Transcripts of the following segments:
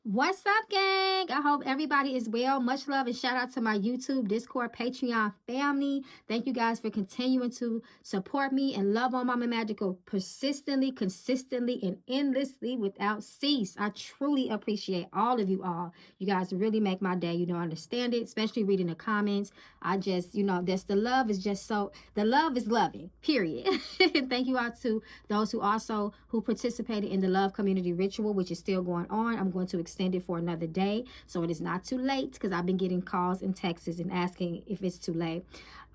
What's up, gang? I hope everybody is well. Much love and shout out to my YouTube, Discord, Patreon family. Thank you guys for continuing to support me and love on Mama Magical persistently, consistently, and endlessly without cease. I truly appreciate all of you all. You guys really make my day. You don't understand it, especially reading the comments. I just, that's the love is just so, the love is loving, period. Thank you all to those who participated in the love community ritual, which is still going on. I'm going to extend it for another day, so it is not too late, because I've been getting calls and texts and asking if it's too late.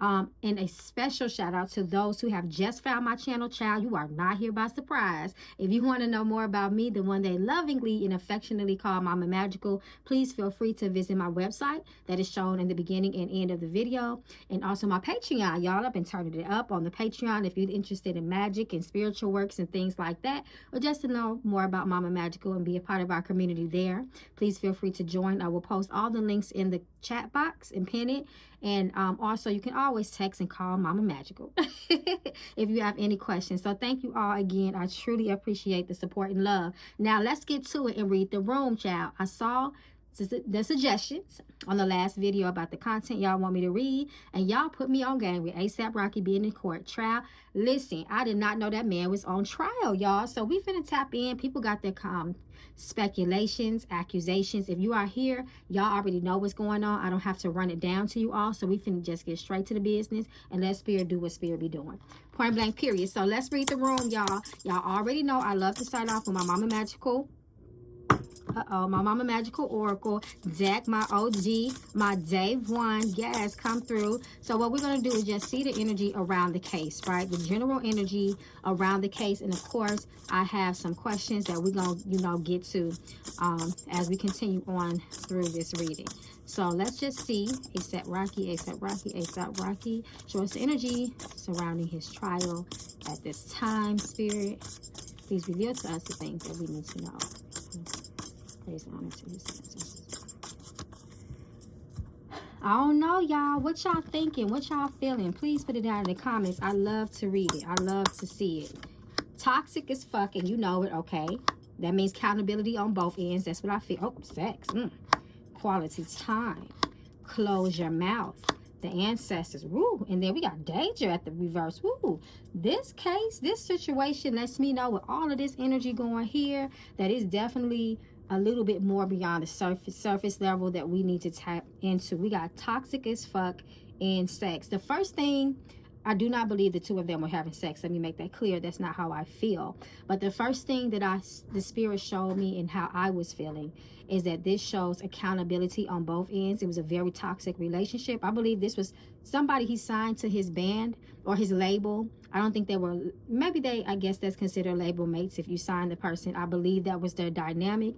And a special shout out to those who have just found my channel. Child, you are not here by surprise. If you want to know more about me, the one they lovingly and affectionately call Mama Magical, please feel free to visit my website that is shown in the beginning and end of the video, and also my Patreon. Y'all, I've been turning it up on the Patreon if you're interested in magic and spiritual works and things like that, or just to know more about Mama Magical and be a part of our community there. Please feel free to join. I will post all the links in the chat box and pin it. And also, you can always text and call Mama Magical if you have any questions. So thank you all again. I truly appreciate the support and love. Now, let's get to it and read the room, child. I saw the suggestions on the last video about the content y'all want me to read, and y'all put me on game with A$AP Rocky being in court trial. Listen, I did not know that man was on trial, y'all. So we finna tap in. People got their speculations, accusations. If you are here, y'all already know what's going on. I don't have to run it down to you all. So we finna just get straight to the business and let spirit do what spirit be doing. Point blank, period. So let's read the room, y'all. Y'all already know I love to start off with my Mama Magical. My Mama Magical Oracle deck, my OG, my day one. Yes, come through. So what we're going to do is just see the energy around the case, right? The general energy around the case. And of course, I have some questions that we're going to, get to as we continue on through this reading. So let's just see. A$AP Rocky, A$AP Rocky, A$AP Rocky. Show us the energy surrounding his trial at this time, spirit. Please reveal to us the things that we need to know. Praise and honor to his ancestors. I don't know, y'all. What y'all thinking? What y'all feeling? Please put it down in the comments. I love to read it. I love to see it. Toxic as fuck, and you know it, okay? That means accountability on both ends. That's what I feel. Oh, sex. Quality time. Close your mouth. The ancestors. Woo. And then we got danger at the reverse. Woo. This case, this situation lets me know with all of this energy going here that is definitely a little bit more beyond the surface level that we need to tap into. We got toxic as fuck and sex. The first thing, I do not believe the two of them were having sex. Let me make that clear. That's not how I feel. But the first thing that the spirit showed me and how I was feeling is that this shows accountability on both ends. It was a very toxic relationship. I believe this was somebody he signed to his band or his label. I don't think they were, maybe I guess that's considered label mates if you sign the person. I believe that was their dynamic.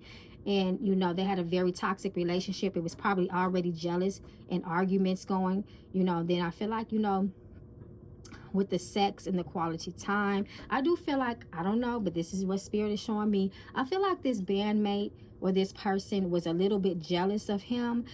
And, they had a very toxic relationship. It was probably already jealous and arguments going, then I feel like, with the sex and the quality time, I do feel like, I don't know, but this is what spirit is showing me. I feel like this bandmate or this person was a little bit jealous of him,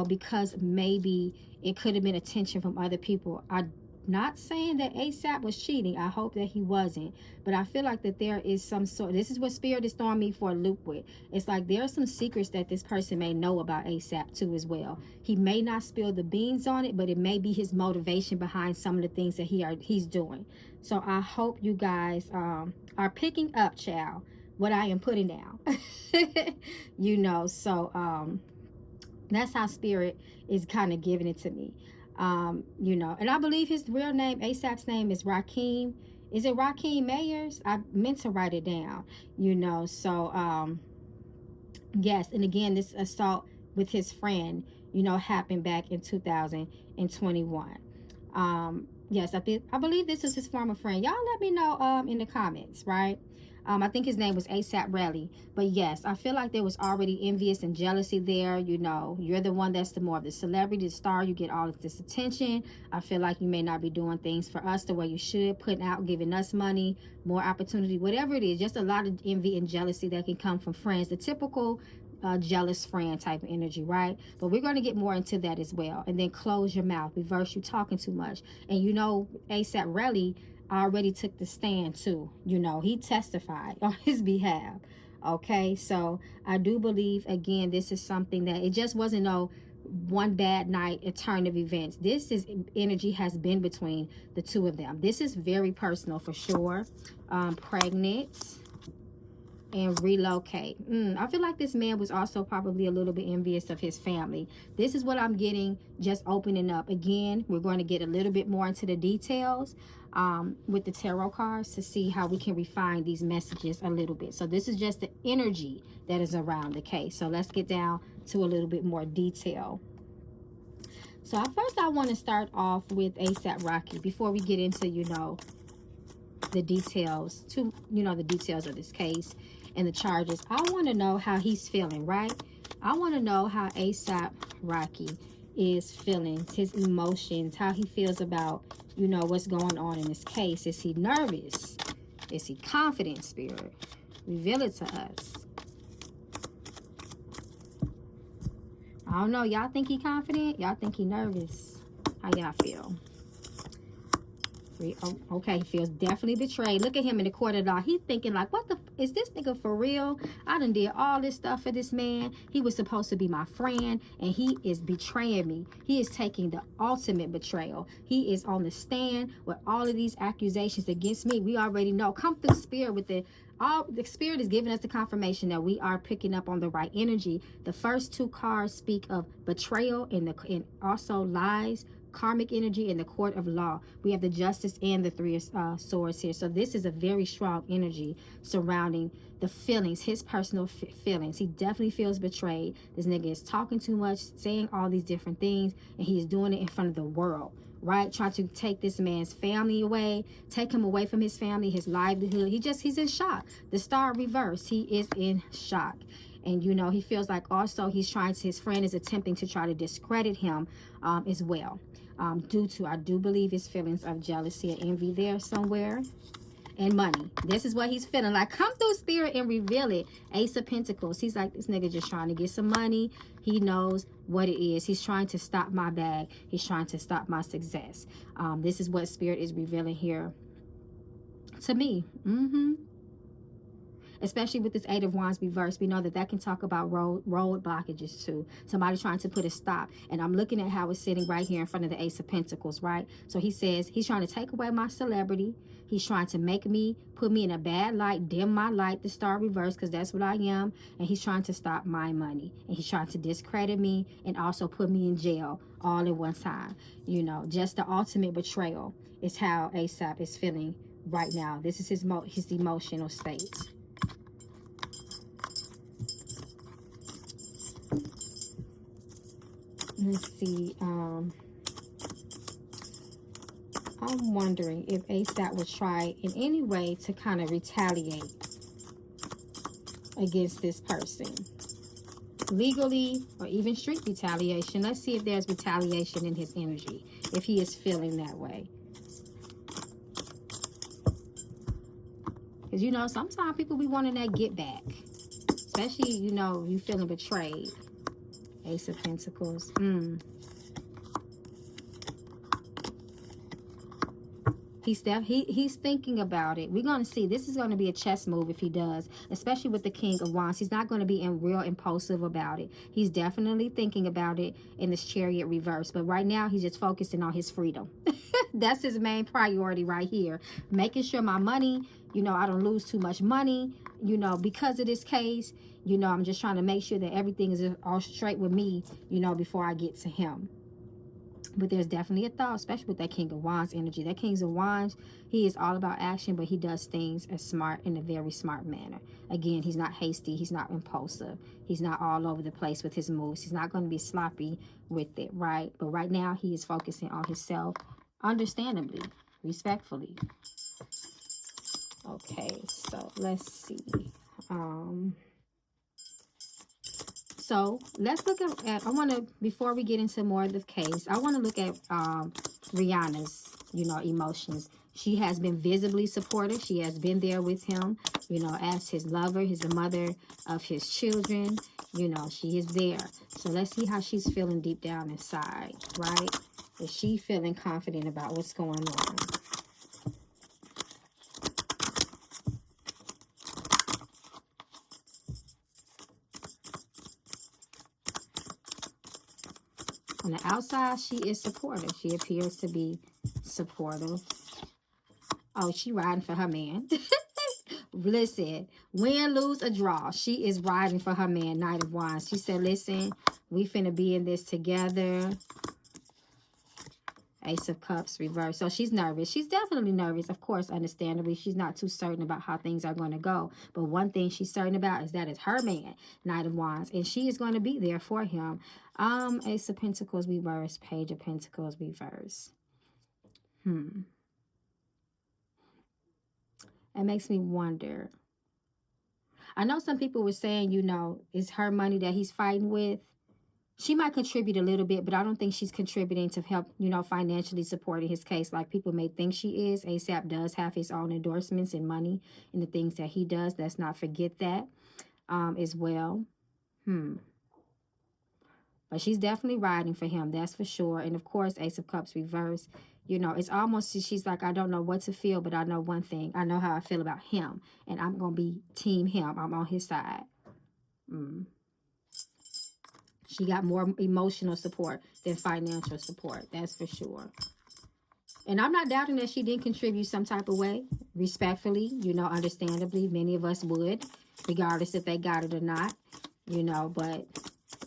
because maybe it could have been attention from other people. I'm not saying that A$AP was cheating. I hope that he wasn't. But I feel like that there is some sort, this is what spirit is throwing me for a loop with. It's like there are some secrets that this person may know about A$AP too as well. He may not spill the beans on it, but it may be his motivation behind some of the things that he's doing. So I hope you guys are picking up, child, what I am putting down. So that's how spirit is kind of giving it to me. And I believe his real name, A$AP's name is Rakeem. Is it Rakeem Mayers? I meant to write it down, yes. And again, this assault with his friend, happened back in 2021. Yes, I believe this is his former friend. Y'all let me know in the comments, right? I think his name was A AP Relli. But yes, I feel like there was already envious and jealousy there. You're the one that's the more of the celebrity, the star. You get all of this attention. I feel like you may not be doing things for us the way you should, putting out, giving us money, more opportunity, whatever it is. Just a lot of envy and jealousy that can come from friends. The typical jealous friend type of energy, right? But we're going to get more into that as well. And then close your mouth, reverse you talking too much. And A$AP Relli already took the stand too. He testified on his behalf. Okay, so I do believe, again, this is something that it just wasn't no one bad night, a turn of events. This is energy has been between the two of them. This is very personal for sure. Pregnant and relocate. I feel like this man was also probably a little bit envious of his family. This is what I'm getting, just opening up. Again, we're going to get a little bit more into the details with the tarot cards to see how we can refine these messages a little bit. So this is just the energy that is around the case. So let's get down to a little bit more detail. So first I want to start off with ASAP Rocky before we get into, the details the details of this case and the charges. I want to know how he's feeling, right? I want to know how ASAP Rocky is feeling, his emotions, how he feels about, what's going on in this case. Is he nervous? Is he confident, Spirit? Reveal it to us. I don't know. Y'all think he confident? Y'all think he nervous? How y'all feel? Okay, he feels definitely betrayed. Look at him in the court of law. He's thinking like, what the, is this nigga for real? I done did all this stuff for this man. He was supposed to be my friend, and he is betraying me. He is taking the ultimate betrayal. He is on the stand with all of these accusations against me. We already know. Come through, Spirit, with the Spirit is giving us the confirmation that we are picking up on the right energy. The first two cards speak of betrayal and also lies, karmic energy, in the court of law. We have the justice and the three of swords here. So this is a very strong energy surrounding the feelings, his personal feelings. He definitely feels betrayed. This nigga is talking too much, saying all these different things, and he is doing it in front of the world, right? Trying to take this man's family away, take him away from his family, his livelihood. He's in shock. The star reverse. He is in shock. And, he feels like also his friend is attempting to try to discredit him as well. I do believe his feelings of jealousy and envy there somewhere. And money. This is what he's feeling like. Come through, Spirit, and reveal it. Ace of Pentacles. He's like, this nigga just trying to get some money. He knows what it is. He's trying to stop my bag. He's trying to stop my success. This is what Spirit is revealing here to me. Especially with this Eight of Wands reversed, we know that can talk about road blockages too. Somebody trying to put a stop. And I'm looking at how it's sitting right here in front of the Ace of Pentacles, right? So he says he's trying to take away my celebrity. He's trying to put me in a bad light, dim my light, the star reverse, because that's what I am. And he's trying to stop my money. And he's trying to discredit me and also put me in jail all at one time. Just the ultimate betrayal is how ASAP is feeling right now. This is his emotional state. Let's see. I'm wondering if ASAP would try in any way to kind of retaliate against this person. Legally or even street retaliation. Let's see if there's retaliation in his energy. If he is feeling that way. Because, sometimes people be wanting that get back. Especially, you feeling betrayed. Ace of Pentacles. He's thinking about it. We're going to see. This is going to be a chess move if he does, especially with the King of Wands. He's not going to be real impulsive about it. He's definitely thinking about it in this Chariot reverse. But right now, he's just focusing on his freedom. That's his main priority right here. Making sure my money, I don't lose too much money, because of this case. I'm just trying to make sure that everything is all straight with me, before I get to him. But there's definitely a thought, especially with that King of Wands energy. That King of Wands, he is all about action, but he does things in a very smart manner. Again, he's not hasty. He's not impulsive. He's not all over the place with his moves. He's not going to be sloppy with it, right? But right now, he is focusing on himself, understandably, respectfully. Okay, so let's see. So let's look at, before we get into more of the case, I want to look at Rihanna's, emotions. She has been visibly supportive. She has been there with him, as his lover, his mother of his children. She is there. So let's see how she's feeling deep down inside, right? Is she feeling confident about what's going on? On the outside, she is supportive. She appears to be supportive. Oh, she riding for her man. Listen, win, lose, or draw, she is riding for her man. Knight of Wands. She said, listen, we finna be in this together. Ace of Cups reverse. So she's nervous. She's definitely nervous, of course, understandably. She's not too certain about how things are going to go. But one thing she's certain about is that it's her man, Knight of Wands. And she is going to be there for him. Ace of Pentacles reverse. Page of Pentacles reverse. It makes me wonder. I know some people were saying, you know, it's her money that he's fighting with. She might contribute a little bit, but I don't think she's contributing to help, you know, financially supporting his case like people may think she is. ASAP does have his own endorsements and money in the things that he does. Let's not forget that as well. But she's definitely riding for him, that's for sure. And of course, Ace of Cups reverse. You know, it's almost, she's like, I don't know what to feel, but I know one thing. I know how I feel about him. And I'm going to be team him. I'm on his side. She got more emotional support than financial support. That's for sure. And I'm not doubting that she didn't contribute some type of way. Respectfully, you know, understandably. Many of us would, regardless if they got it or not. You know, but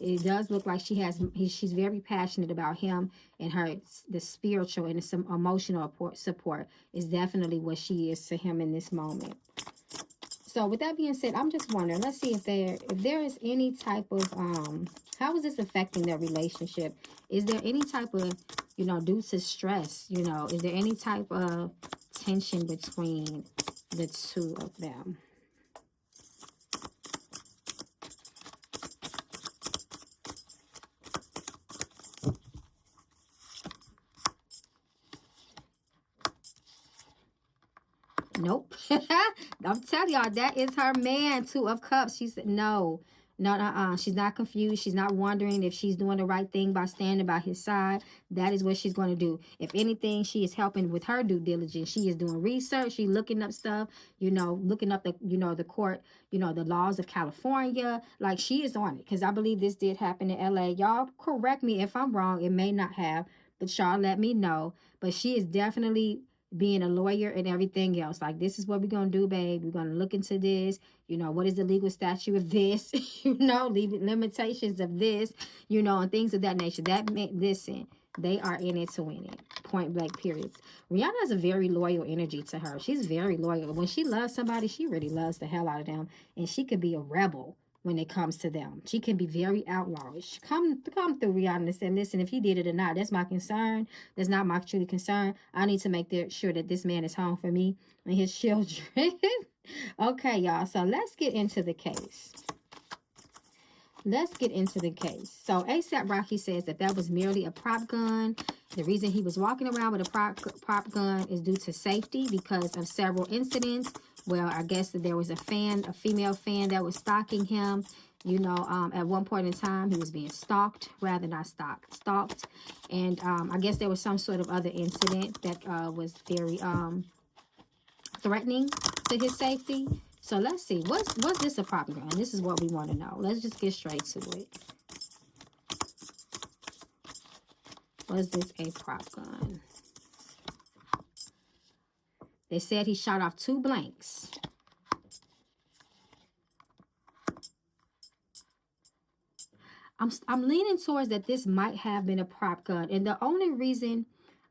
it does look like she's very passionate about him, and the spiritual and some emotional support is definitely what she is to him in this moment. So with that being said, I'm just wondering, let's see if there is any type of how is this affecting their relationship? Is there any type of, you know, due to stress, you know, is there any type of tension between the two of them? Nope. I'm telling y'all, that is her man. Two of Cups. She said no. She's not confused. She's not wondering if she's doing the right thing by standing by his side. That is what she's going to do. If anything, she is helping with her due diligence. She is doing research. She's looking up stuff, you know, looking up the, you know, the court, you know, the laws of California. Like, she is on it, because I believe this did happen in LA. Y'all correct me if I'm wrong. It may not have, but y'all let me know. But she is definitely being a lawyer and everything else. Like, this is what we're going to do, babe. We're going to look into this. You know, what is the legal statute of this? You know, limitations of this, you know, and things of that nature. Listen, they are in it to win it. Point blank, period. Rihanna has a very loyal energy to her. She's very loyal. When she loves somebody, she really loves the hell out of them. And she could be a rebel when it comes to them. She can be very outlawish. Come through, Rihanna, and say, listen, if he did it or not, that's my concern. That's not my truly concern. I need to make sure that this man is home for me and his children. Okay, y'all. So let's get into the case. Let's get into the case. So ASAP Rocky says that was merely a prop gun. The reason he was walking around with a prop gun is due to safety because of several incidents. Well, I guess that there was a female fan that was stalking him. You know, at one point in time, he was being stalked, rather not stalked. And I guess there was some sort of other incident that was very threatening to his safety. So let's see, was this a prop gun? This is what we want to know. Let's just get straight to it. Was this a prop gun? They said he shot off 2 blanks. I'm leaning towards that this might have been a prop gun. And the only reason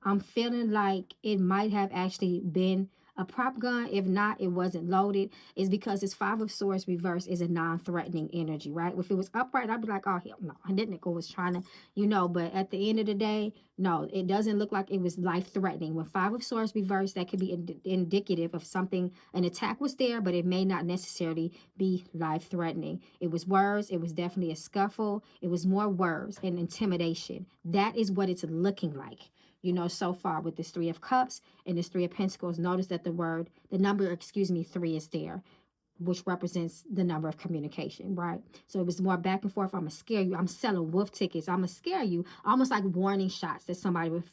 I'm feeling like it might have actually been a prop gun, if not, it wasn't loaded, is because this 5 of Swords reverse is a non-threatening energy, right? If it was upright, I'd be like, oh, hell no. I didn't go was trying to, you know, but at the end of the day, no, it doesn't look like it was life-threatening. When 5 of Swords reverse, that could be indicative of something, an attack was there, but it may not necessarily be life-threatening. It was words. It was definitely a scuffle. It was more words and intimidation. That is what it's looking like. You know, so far with this 3 of Cups and this 3 of Pentacles, notice that the number 3 is there, which represents the number of communication, right? So it was more back and forth. I'm going to scare you. I'm selling wolf tickets. I'm going to scare you. Almost like warning shots that somebody would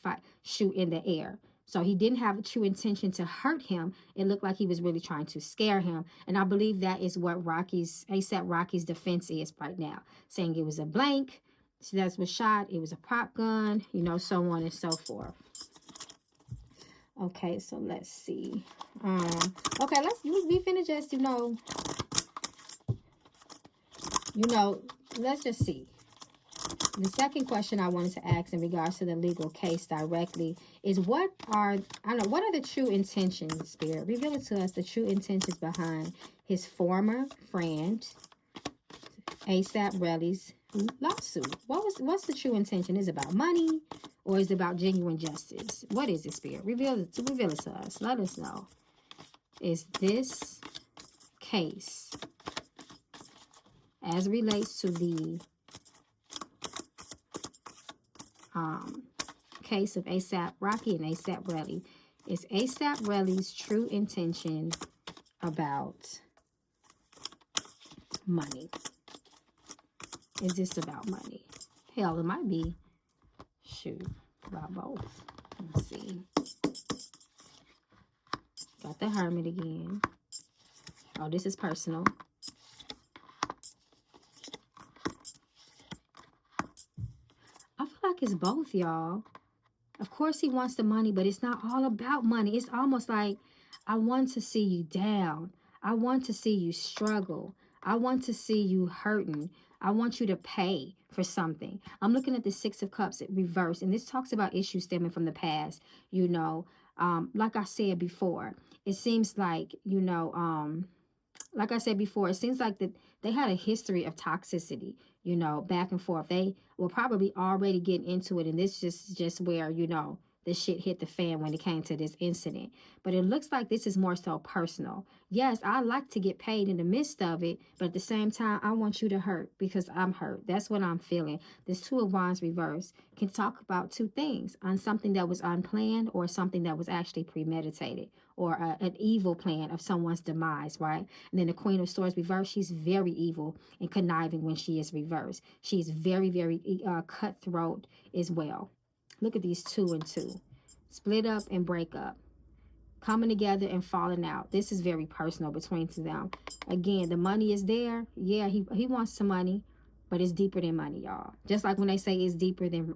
shoot in the air. So he didn't have a true intention to hurt him. It looked like he was really trying to scare him. And I believe that is what ASAP Rocky's defense is right now, saying it was a blank. So that's was shot. It was a prop gun, you know, so on and so forth. Okay, so let's see. Okay, we finna just, you know, let's just see. The second question I wanted to ask in regards to the legal case directly is what are the true intentions, Spirit? Reveal it to us, the true intentions behind his former friend, ASAP Relli's lawsuit. What's the true intention? Is it about money or is it about genuine justice? What is it, Spirit? Reveal it to us. Let us know. Is this case, as it relates to the case of ASAP Rocky and ASAP Relli, is ASAP Relli's true intention about money? Is this about money? Hell, it might be, shoot, about both. Let's see. Got the Hermit again. Oh, this is personal. I feel like it's both, y'all. Of course he wants the money, but it's not all about money. It's almost like, I want to see you down. I want to see you struggle. I want to see you hurting. I want you to pay for something. I'm looking at the Six of Cups reversed, and this talks about issues stemming from the past. You know, like I said before, it seems like, you know, like I said before, it seems like that they had a history of toxicity, you know, back and forth. They were probably already getting into it, and this just where, you know, the shit hit the fan when it came to this incident. But it looks like this is more so personal. Yes, I like to get paid in the midst of it, but at the same time, I want you to hurt because I'm hurt. That's what I'm feeling. This Two of Wands reverse can talk about two things: on something that was unplanned or something that was actually premeditated, or an evil plan of someone's demise, right? And then the Queen of Swords reversed, she's very evil and conniving when she is reversed. She's very, very cutthroat as well. Look at these 2 and 2. Split up and break up. Coming together and falling out. This is very personal between them. Again, the money is there. Yeah, he wants some money, but it's deeper than money, y'all. Just like when they say it's deeper than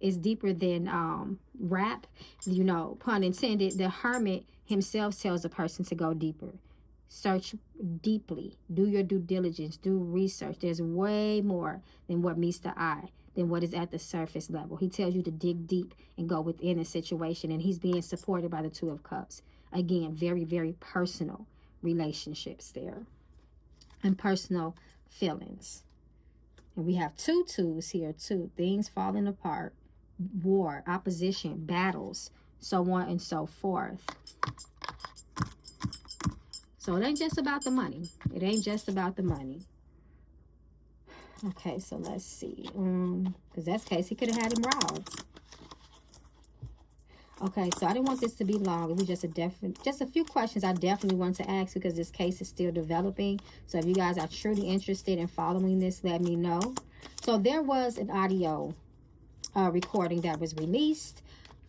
it's deeper than rap, you know, pun intended. The Hermit himself tells a person to go deeper. Search deeply. Do your due diligence. Do research. There's way more than what meets the eye, than what is at the surface level. He tells you to dig deep and go within a situation, and he's being supported by the Two of Cups. Again, very, very personal relationships there and personal feelings. And we have 2 twos here too. Things falling apart, war, opposition, battles, so on and so forth. So it ain't just about the money. It ain't just about the money. Okay, so let's see. Because that's the case. He could have had him robbed. Okay, so I didn't want this to be long. It was just a few questions I definitely want to ask because this case is still developing. So if you guys are truly interested in following this, let me know. So there was an audio recording that was released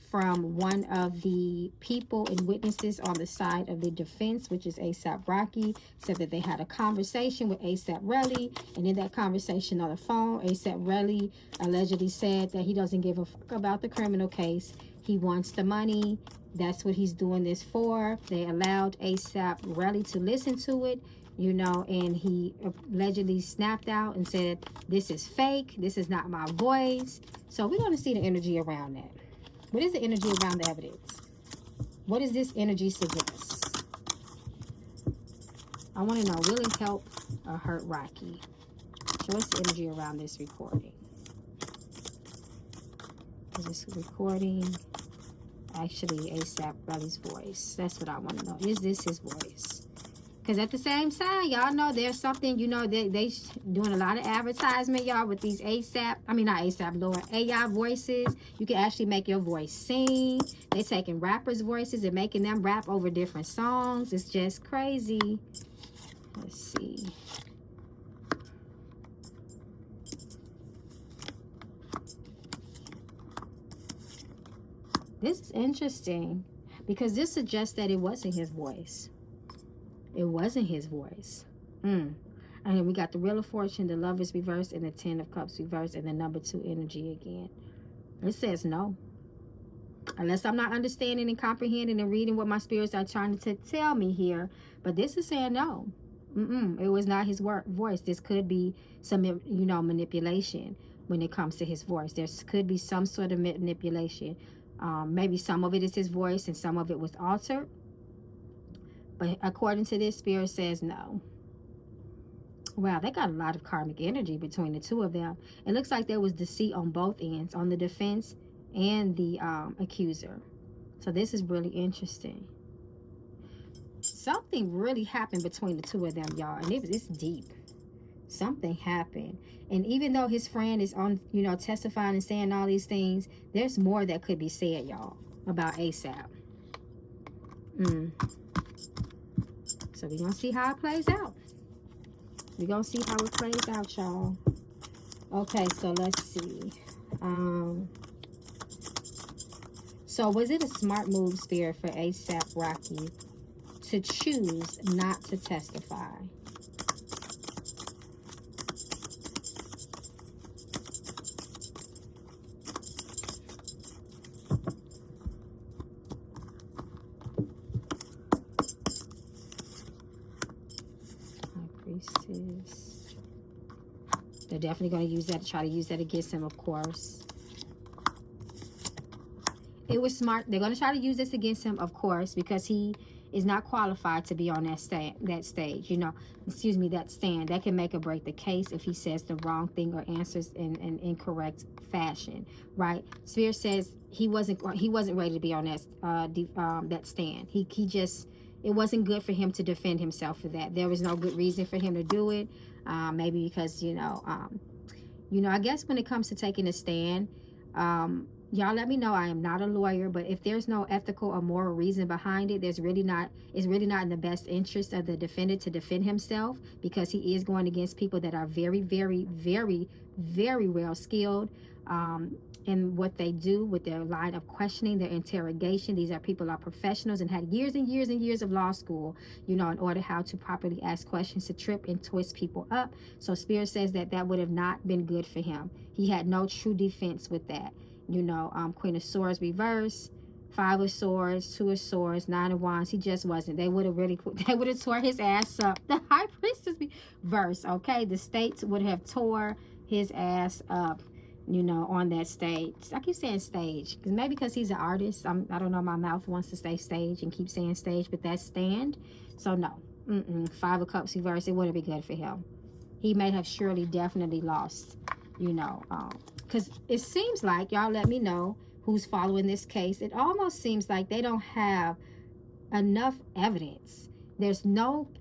from one of the people and witnesses on the side of the defense, which is ASAP Rocky. Said that they had a conversation with ASAP Relli, and in that conversation on the phone, ASAP Relli allegedly said that he doesn't give a fuck about the criminal case. He wants the money. That's what he's doing this for. They allowed ASAP Relli to listen to it, you know, and he allegedly snapped out and said, "This is fake. This is not my voice." So we're going to see the energy around that. What is the energy around the evidence? What does this energy suggest? I want to know, will it help or hurt Rocky? Show us the energy around this recording. Is this recording actually ASAP Relli's voice? That's what I want to know. Is this his voice? Because at the same time, y'all know there's something, you know, they doing a lot of advertisement, y'all, with these AI voices. You can actually make your voice sing. They taking rappers' voices and making them rap over different songs. It's just crazy. Let's see. This is interesting because this suggests that it wasn't his voice. It wasn't his voice. And then we got the Wheel of Fortune, the Lovers reversed, and the Ten of Cups reversed, and the number 2 energy again. It says no. Unless I'm not understanding and comprehending and reading what my spirits are trying to tell me here. But this is saying no. It was not his voice. This could be some, manipulation when it comes to his voice. There could be some sort of manipulation. Maybe some of it is his voice and some of it was altered. But according to this, spirit says no. Wow, they got a lot of karmic energy between the two of them. It looks like there was deceit on both ends, on the defense and the accuser. So this is really interesting. Something really happened between the two of them, y'all, and it's deep. Something happened. And even though his friend is on, testifying and saying all these things, there's more that could be said, y'all, about ASAP. So we're going to see how it plays out. We're going to see how it plays out, y'all. Okay, so let's see. So was it a smart move, Spirit, for ASAP Rocky to choose not to testify? They're definitely going to use that, try to use that against him, of course. It was smart. They're going to try to use this against him, of course, because he is not qualified to be on that stage, that stand. That can make or break the case if he says the wrong thing or answers in an incorrect fashion, right? Spirit says he wasn't ready to be on that stand. He just, it wasn't good for him to defend himself for that. There was no good reason for him to do it. Maybe because, I guess when it comes to taking a stand, y'all let me know. I am not a lawyer, but if there's no ethical or moral reason behind it, it's really not in the best interest of the defendant to defend himself, because he is going against people that are very, very, very, very well skilled in what they do with their line of questioning, their interrogation. These are people who are professionals and had years and years and years of law school, in order how to properly ask questions, to trip and twist people up. So Spirit says that would have not been good for him. He had no true defense with that. Queen of Swords reverse, 5 of Swords, 2 of Swords, 9 of Wands. He just wasn't. They would have tore his ass up. The High Priestess reverse, okay? The states would have tore his ass up, on that stage. I keep saying stage, maybe because he's an artist. I don't know, my mouth wants to say stage and keep saying stage, but that's stand. So no, 5 of Cups reverse, it wouldn't be good for him. He may have surely definitely lost, because it seems like, y'all let me know who's following this case, it almost seems like they don't have enough evidence. I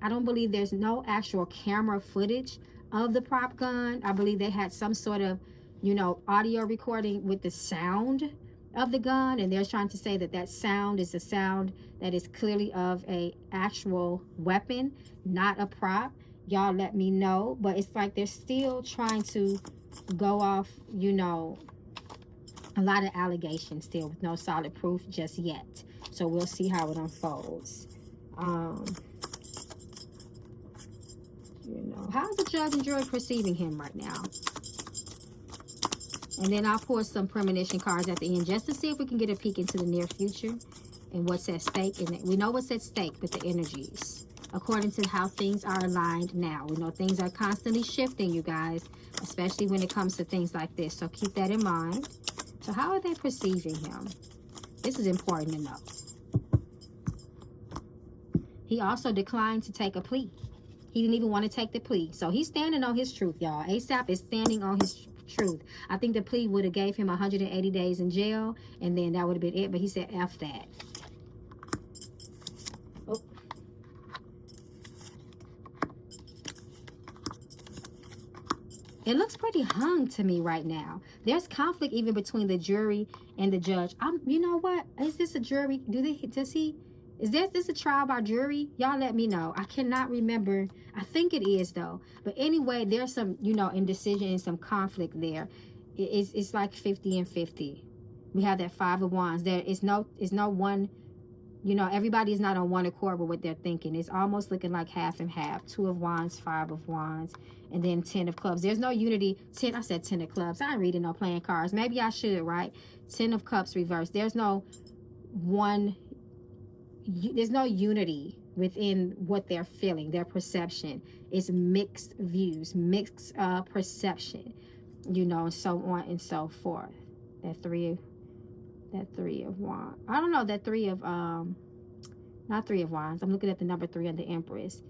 don't believe there's no actual camera footage of the prop gun. I believe they had some sort of, audio recording with the sound of the gun, and they're trying to say that sound is a sound that is clearly of a actual weapon, not a prop. Y'all let me know. But it's like they're still trying to go off, a lot of allegations still with no solid proof just yet. So we'll see how it unfolds. How's the judge and jury perceiving him right now? And then I'll pour some premonition cards at the end just to see if we can get a peek into the near future and what's at stake. And we know what's at stake with the energies, according to how things are aligned now. We know things are constantly shifting, you guys, especially when it comes to things like this. So keep that in mind. So how are they perceiving him? This is important to know. He also declined to take a plea. He didn't even want to take the plea. So he's standing on his truth, y'all. ASAP is standing on his truth. I think the plea would have gave him 180 days in jail, and then that would have been it. But he said, F that. Oh. It looks pretty hung to me right now. There's conflict even between the jury and the judge. You know what? Is this a jury? Is this a trial by jury? Y'all let me know. I cannot remember. I think it is though. But anyway, there's some, indecision and some conflict there. It's like 50 and 50. We have that 5 of Wands. There is no one You know, everybody is not on one accord with what they're thinking. It's almost looking like half and half. 2 of Wands, 5 of Wands, and then 10 of Clubs. There's no unity. 10, I said 10 of Clubs. I ain't reading no playing cards. Maybe I should, right? 10 of Cups reversed. There's no one, there's no unity within what they're feeling, their perception. It's mixed views, mixed perception, you know, and so on and so forth. That three of wands. I don't know, that three of not 3 of wands. I'm looking at the number 3 on the Empress.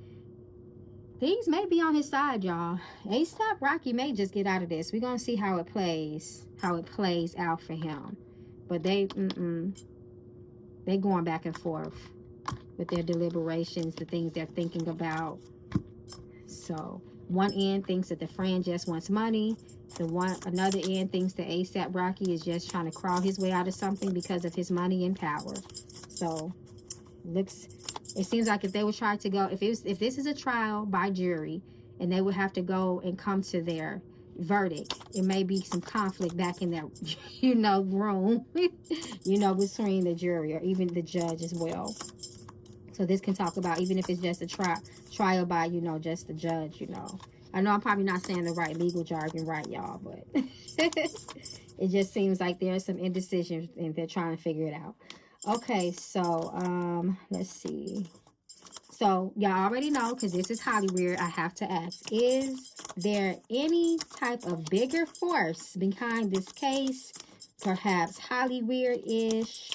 Things may be on his side, y'all. ASAP Rocky may just get out of this. We're gonna see how it plays out for him. But they going back and forth with their deliberations, the things they're thinking about. So one end thinks that the friend just wants money. Another end thinks that ASAP Rocky is just trying to crawl his way out of something because of his money and power. So it seems like if they would try to go, if this is a trial by jury and they would have to go and come to their verdict, it may be some conflict back in that, you know, room, you know, between the jury or even the judge as well. So this can talk about, even if it's just a trial by, you know, just the judge, you know. I know I'm probably not saying the right legal jargon right, y'all, but it just seems like there's some indecision and they're trying to figure it out. Okay, so let's see. So y'all already know, because this is Hollyweird, I have to ask, is there any type of bigger force behind this case? Perhaps Hollyweird-ish,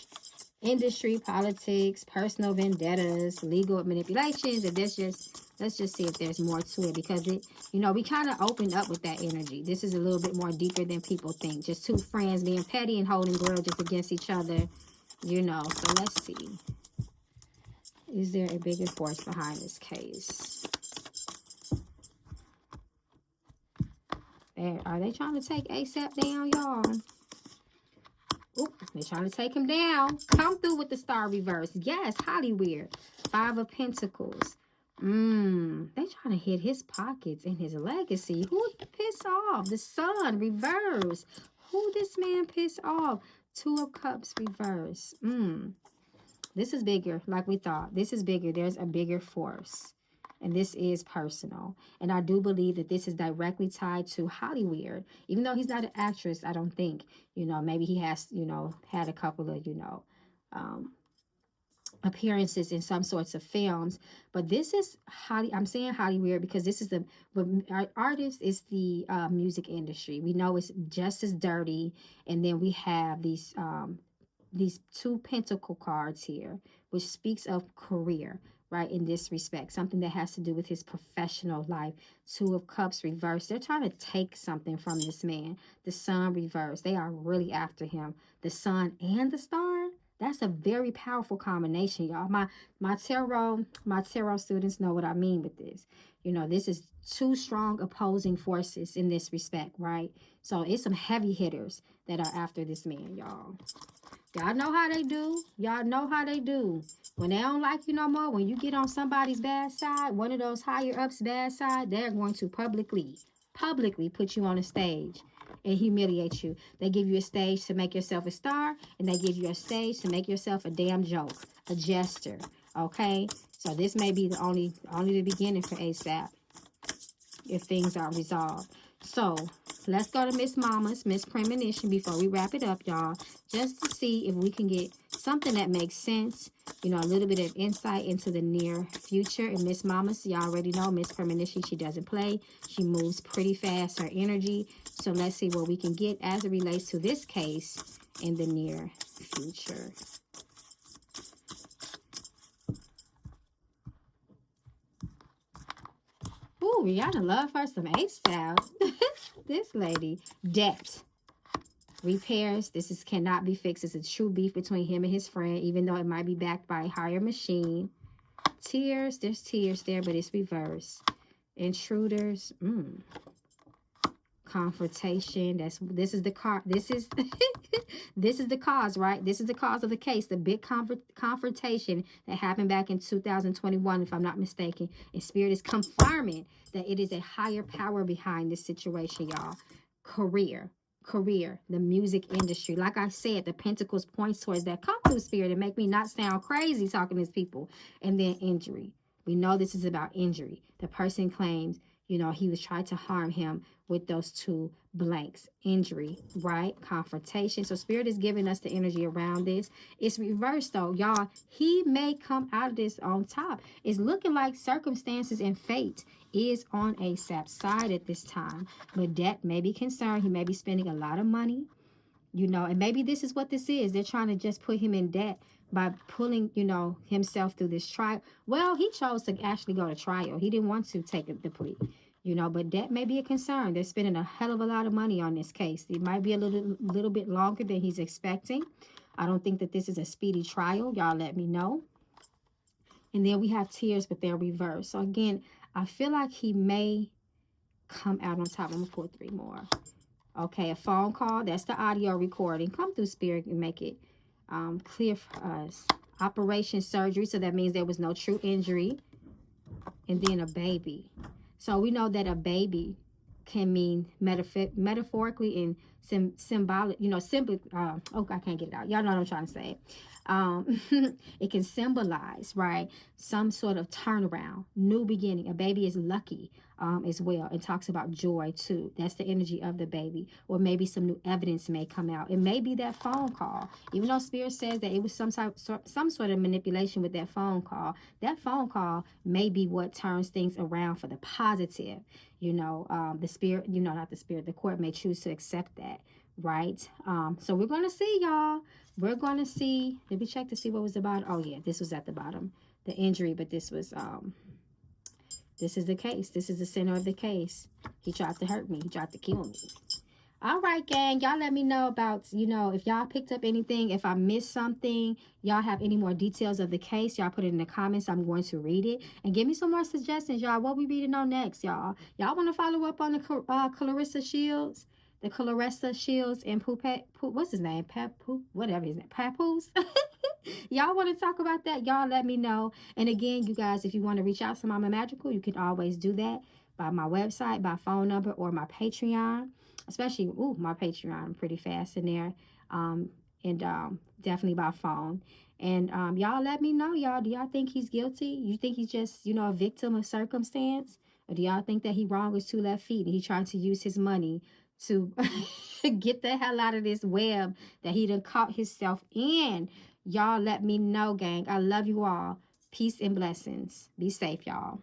industry, politics, personal vendettas, legal manipulations, and let's just see if there's more to it, because it, you know, we kind of opened up with that energy. This is a little bit more deeper than people think. Just 2 friends being petty and holding grudges against each other, you know. So let's see. Is there a bigger force behind this case? Are they trying to take ASAP down, y'all? Oop, they're trying to take him down. Come through with the star reverse. Yes, Hollyweird. 5 of Pentacles. They trying to hit his pockets and his legacy. Who pissed off? The Sun reverse. Who this man pissed off? 2 of Cups reverse. This is bigger, like we thought. This is bigger. There's a bigger force. And this is personal. And I do believe that this is directly tied to Hollyweird. Even though he's not an actress, I don't think, you know, maybe he has, you know, had a couple of, you know, appearances in some sorts of films. But this is, I'm saying Hollyweird because this is our artist is the music industry. We know it's just as dirty. And then we have these 2 pentacle cards here, which speaks of career, right? In this respect, something that has to do with his professional life. 2 of Cups reversed. They're trying to take something from this man. The Sun reversed. They are really after him. The Sun and the Star. That's a very powerful combination, y'all. My tarot students know what I mean with this. You know, this is 2 strong opposing forces in this respect, right? So it's some heavy hitters that are after this man, y'all. Y'all know how they do. Y'all know how they do. When they don't like you no more, when you get on somebody's bad side, one of those higher ups' bad side, they're going to publicly put you on a stage and humiliate you. They give you a stage to make yourself a star, and they give you a stage to make yourself a damn joke, a jester. Okay? So this may be only the beginning for ASAP if things are resolved. So let's go to Miss Mama's, Miss Premonition, before we wrap it up, y'all, just to see if we can get something that makes sense, you know, a little bit of insight into the near future. And Miss Mama's, y'all already know, Miss Premonition, she doesn't play. She moves pretty fast, her energy. So let's see what we can get as it relates to this case in the near future. Ooh, Rihanna love her some ASAP. This lady. Debt. Repairs. This cannot be fixed. It's a true beef between him and his friend, even though it might be backed by a higher machine. Tears. There's tears there, but it's reversed. Intruders. Confrontation. This is the car. This is this is the cause, right? This is the cause of the case. The big confrontation that happened back in 2021, if I'm not mistaken. And Spirit is confirming that it is a higher power behind this situation, y'all. Career. career, the music industry. Like I said, the pentacles points towards that. Come through, Spirit, and make me not sound crazy talking to these people. And then injury. We know this is about injury. The person claims, you know, he was trying to harm him with those two blanks. Injury, right? Confrontation. So Spirit is giving us the energy around this. It's reversed though, y'all. He may come out of this on top. It's looking like circumstances and fate is on ASAP's side at this time. But debt may be concerned. He may be spending a lot of money, you know, and maybe this is what this is. They're trying to just put him in debt by pulling, you know, himself through this trial. Well, he chose to actually go to trial. He didn't want to take the plea, you know, but debt may be a concern. They're spending a hell of a lot of money on this case. It might be a little bit longer than he's expecting. I don't think that this is a speedy trial. Y'all let me know. And then we have tears, but they're reversed. So again, I feel like he may come out on top. I'm going to pull 3 more. Okay, a phone call. That's the audio recording. Come through, Spirit, and make it clear for us. Operation surgery. So that means there was no true injury. And then a baby. So we know that a baby can mean metaphorically and symbolic, you know, simply, oh, I can't get it out. Y'all know what I'm trying to say. It can symbolize, right, some sort of turnaround, new beginning. A baby is lucky as well. It talks about joy too. That's the energy of the baby. Or maybe some new evidence may come out. It may be that phone call. Even though Spirit says that it was some sort of manipulation with that phone call, that phone call may be what turns things around for the positive. You know, the Spirit, you know, not the Spirit, the court may choose to accept that, right? So we're going to see, y'all. We're going to see. Did we check to see what was about? Oh, yeah, this was at the bottom. The injury, but this was, this is the case. This is the center of the case. He tried to hurt me. He tried to kill me. All right, gang. Y'all let me know about, you know, if y'all picked up anything. If I missed something, y'all have any more details of the case, y'all put it in the comments. I'm going to read it. And give me some more suggestions, y'all. What we reading on next, y'all? Y'all want to follow up on the Clarissa Shields? The Clarissa Shields and what's his name? Whatever his name. Papoose. Y'all want to talk about that? Y'all let me know. And again, you guys, if you want to reach out to Mama Magical, you can always do that by my website, by phone number, or my Patreon. Especially, my Patreon, I'm pretty fast in there. Definitely by phone. And y'all let me know, y'all. Do y'all think he's guilty? You think he's just, you know, a victim of circumstance? Or do y'all think that he wrong with 2 left feet and he trying to use his money to get the hell out of this web that he done caught himself in? Y'all let me know, gang. I love you all. Peace and blessings. Be safe, y'all.